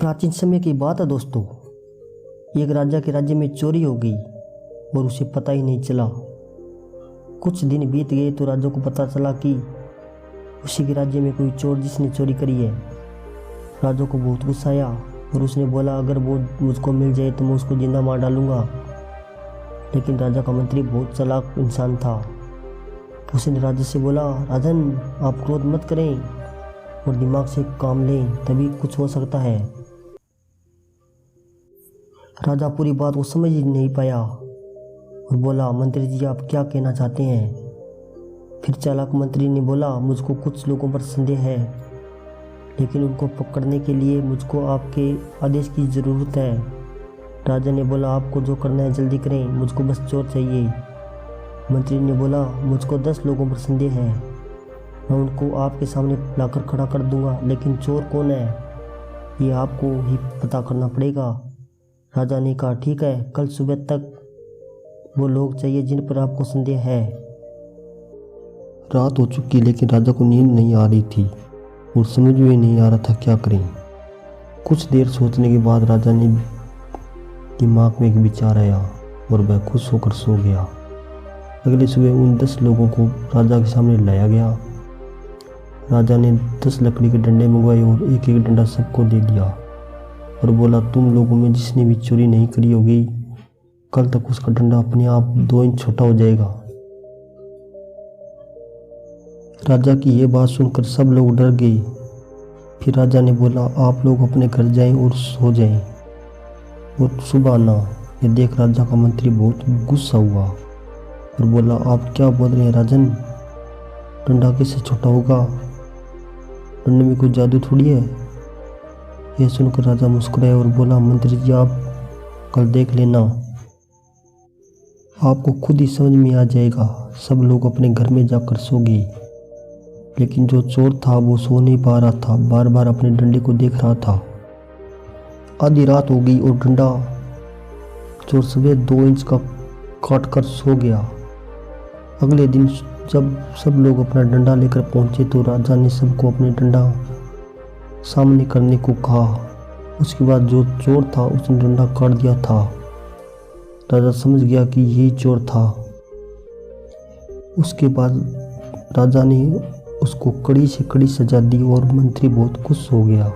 प्राचीन समय की बात है दोस्तों। एक राजा के राज्य में चोरी हो गई और उसे पता ही नहीं चला। कुछ दिन बीत गए तो राजा को पता चला कि उसी के राज्य में कोई चोर जिसने चोरी करी है। राजा को बहुत गुस्सा आया और उसने बोला अगर वो मुझको मिल जाए तो मैं उसको जिंदा मार डालूंगा। लेकिन राजा का मंत्री बहुत चालाक इंसान था। उसने राजा से बोला, राजन आप क्रोध मत करें और दिमाग से काम लें, तभी कुछ हो सकता है। राजा पूरी बात को समझ ही नहीं पाया और बोला, मंत्री जी आप क्या कहना चाहते हैं। फिर चालाक मंत्री ने बोला, मुझको कुछ लोगों पर संदेह है, लेकिन उनको पकड़ने के लिए मुझको आपके आदेश की ज़रूरत है। राजा ने बोला, आपको जो करना है जल्दी करें, मुझको बस चोर चाहिए। मंत्री ने बोला, मुझको 10 लोगों पर संदेह है, मैं उनको आपके सामने लाकर खड़ा कर दूंगा, लेकिन चोर कौन है ये आपको ही पता करना पड़ेगा। राजा ने कहा, ठीक है, कल सुबह तक वो लोग चाहिए जिन पर आपको संदेह है। रात हो चुकी लेकिन राजा को नींद नहीं आ रही थी और समझ में नहीं आ रहा था क्या करें। कुछ देर सोचने के बाद राजा ने दिमाग में एक विचार आया और वह खुश होकर सो गया। अगली सुबह उन 10 लोगों को राजा के सामने लाया गया। राजा ने 10 लकड़ी के डंडे मंगवाए और एक एक डंडा सबको दे दिया और बोला, तुम लोगों में जिसने भी चोरी नहीं करी होगी कल तक उसका डंडा अपने आप 2 इंच छोटा हो जाएगा। राजा की यह बात सुनकर सब लोग डर गए। फिर राजा ने बोला, आप लोग अपने घर जाएं और सो जाएं और सुबह आना। यह देख राजा का मंत्री बहुत गुस्सा हुआ और बोला, आप क्या बोल रहे हैं राजन, डंडा कैसे छोटा होगा, डंडे में कोई जादू थोड़ी है। यह सुनकर राजा मुस्कुराया और बोला, मंत्री जी आप कल देख लेना, आपको खुद ही समझ में आ जाएगा। सब लोग अपने घर में जाकर सो गए, लेकिन जो चोर था वो सो नहीं पा रहा था, बार बार अपने डंडे को देख रहा था। आधी रात हो गई और डंडा चोर सुबह 2 इंच का काट कर सो गया। अगले दिन जब सब लोग अपना डंडा लेकर पहुंचे तो राजा ने सबको अपने डंडा सामने करने को कहा। उसके बाद जो चोर था उसने डंडा काट दिया था। राजा समझ गया कि यही चोर था। उसके बाद राजा ने उसको कड़ी से कड़ी सजा दी और मंत्री बहुत खुश हो गया।